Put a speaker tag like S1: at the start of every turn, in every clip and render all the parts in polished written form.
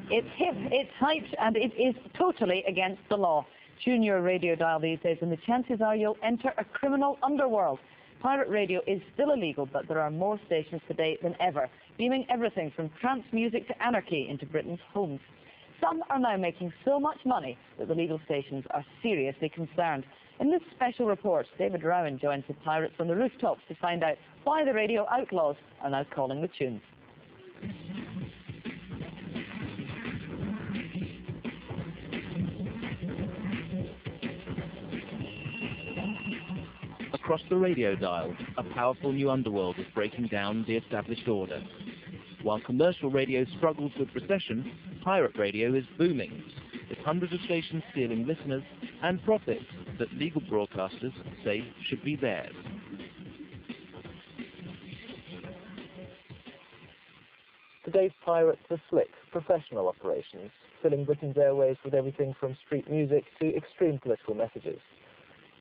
S1: It's hip, it's hyped, and it is totally against the law. Tune your radio dial these days and the chances are you'll enter a criminal underworld. Pirate radio is still illegal, but there are more stations today than ever, beaming everything from trance music to anarchy into Britain's homes. Some are now making so much money that the legal stations are seriously concerned. In this special report, David Rowan joins the pirates on the rooftops to find out why the radio outlaws are now calling the tunes.
S2: Across the radio dial, a powerful new underworld is breaking down the established order. While commercial radio struggles with recession, pirate radio is booming, with hundreds of stations stealing listeners and profits that legal broadcasters say should be theirs.
S3: Today's pirates are slick, professional operations, filling Britain's airways with everything from street music to extreme political messages.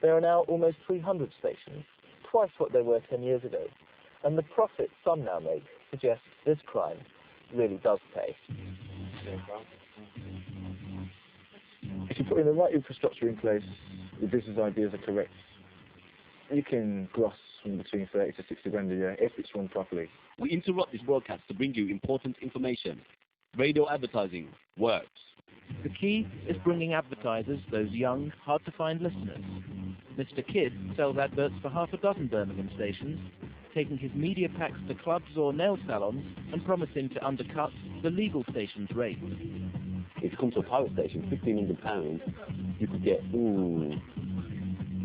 S3: There are now almost 300 stations, twice what there were 10 years ago, and the profit some now make suggests this crime really does pay.
S4: If you put in the right infrastructure in place, the business ideas are correct, you can gross from between 30 to 60 grand a year if it's run properly.
S5: We interrupt this broadcast to bring you important information. Radio advertising works.
S2: The key is bringing advertisers those young, hard-to-find listeners. Mr. Kidd sells adverts for half a dozen Birmingham stations, taking his media packs to clubs or nail salons and promising to undercut the legal station's rates.
S5: If you come to a pirate station, £1,500, you could get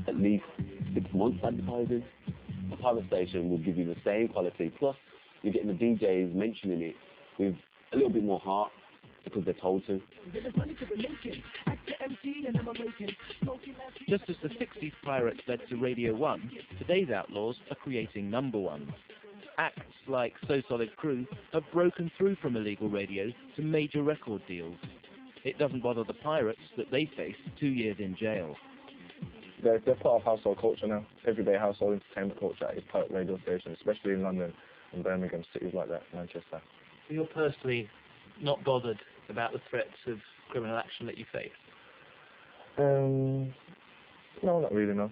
S5: at least 6 months advertising. A pirate station will give you the same quality, plus you're getting the DJs mentioning it with a little bit more heart because they're told to.
S2: Just as the 60s pirates led to Radio 1, today's outlaws are creating number one. Acts like So Solid Crew have broken through from illegal radio to major record deals. It doesn't bother the pirates that they face 2 years in jail.
S4: They're part of household culture now. Everyday household entertainment culture is pirate radio stations, especially in London and Birmingham, cities like that, Manchester.
S6: So you're personally not bothered about the threats of criminal action that you face?
S4: No, not really, no.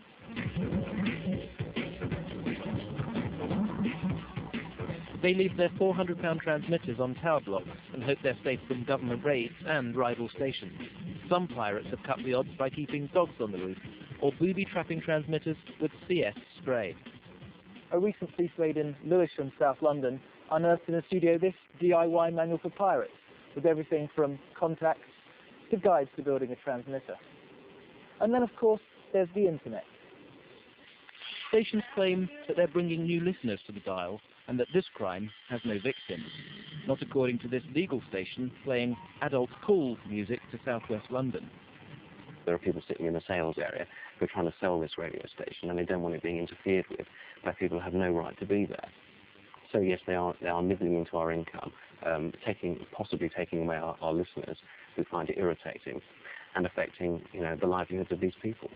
S2: They leave their £400 transmitters on tower blocks and hope they're safe from government raids and rival stations. Some pirates have cut the odds by keeping dogs on the roof or booby-trapping transmitters with CS spray.
S3: A recent police raid in Lewisham, South London, unearthed in a studio this DIY manual for pirates, with everything from contacts to guides to building a transmitter. And then, of course, there's the internet.
S2: Stations claim that they're bringing new listeners to the dial and that this crime has no victims. Not according to this legal station playing adult cool music to southwest London.
S7: There are people sitting in the sales area who are trying to sell this radio station and they don't want it being interfered with by people who have no right to be there. So yes, they are nibbling into our income, possibly taking away our listeners who find it irritating and affecting, the livelihoods of these people.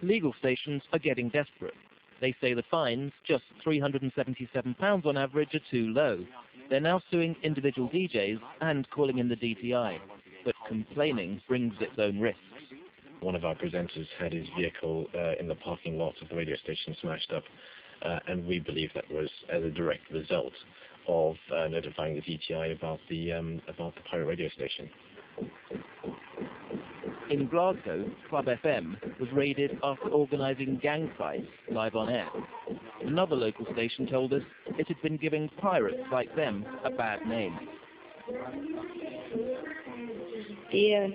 S2: Legal stations are getting desperate. They say the fines, just £377 on average, are too low. They're now suing individual DJs and calling in the DTI, but complaining brings its own risks.
S8: One of our presenters had his vehicle in the parking lot of the radio station smashed up, and we believe that was as a direct result of notifying the DTI about the pirate radio station.
S2: In Glasgow, Club FM was raided after organising gang fights live on air. Another local station told us it had been giving pirates like them a bad name.
S9: They're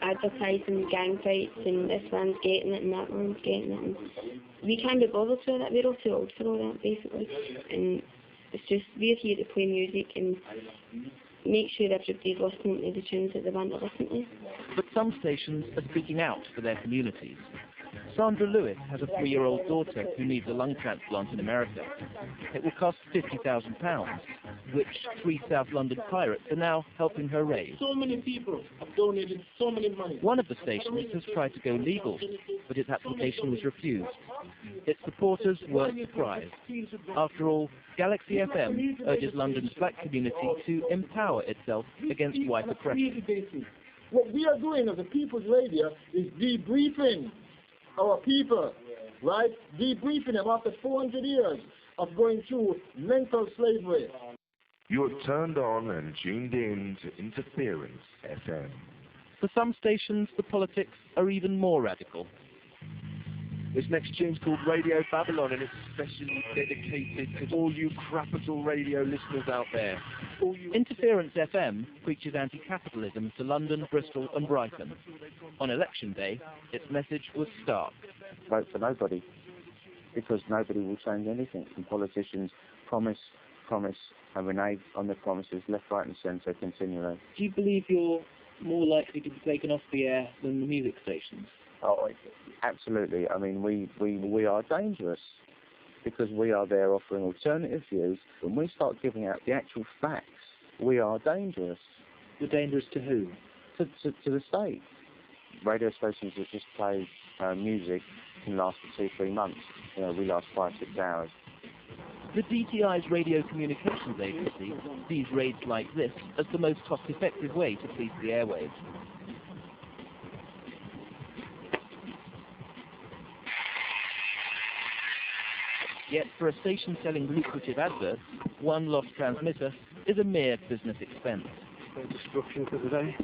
S9: advertising gang fights and this one's getting it and that one's getting it. And we can't be bothered with that. We're all too old for all that, basically. And it's just, we're here to play music and make sure everybody's listening to the tunes that they want to listen to.
S2: But some stations are speaking out for their communities. Sandra Lewis has a 3-year-old daughter who needs a lung transplant in America. It will cost £50,000, which 3 South London pirates are now helping her raise.
S10: So many people have donated so many money.
S2: One of the stations has tried to go legal, but its application was refused. its supporters weren't surprised. After all, Galaxy FM urges London's black community to empower itself against white oppression.
S10: What we are doing as a People's Radio is debriefing our people, right? Debriefing them after 400 years of going through mental slavery.
S11: You're turned on and tuned in to Interference FM.
S2: For some stations, the politics are even more radical.
S11: This next tune's called Radio Babylon, and it's especially dedicated to all you capital radio listeners out there.
S2: Interference FM preaches anti-capitalism to London, Bristol and Brighton. On election day, its message was stark.
S12: Vote for nobody, because nobody will change anything. And politicians promise, and renege on their promises left, right and centre continually.
S6: Do you believe you're more likely to be taken off the air than the music stations?
S12: Oh, absolutely. I mean, we are dangerous because we are there offering alternative views. When we start giving out the actual facts, we are dangerous.
S6: You're dangerous to who?
S12: To the state. Radio stations that just play music can last for 2-3 months. You know, we last 5-6 hours.
S2: The DTI's Radio Communications Agency sees raids like this as the most cost-effective way to police the airwaves. Yet for a station selling lucrative adverts, one lost transmitter is a mere business expense.
S3: No destruction for the day.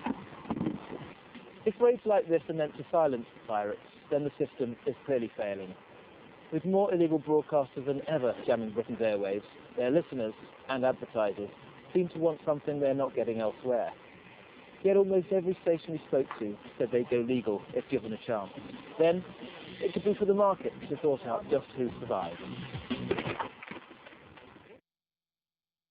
S3: If raids like this are meant to silence the pirates, then the system is clearly failing. With more illegal broadcasters than ever jamming Britain's airwaves, their listeners and advertisers seem to want something they're not getting elsewhere. Yet almost every station we spoke to said they'd go legal if given a chance. Then, it could be for the market to sort out just who survives.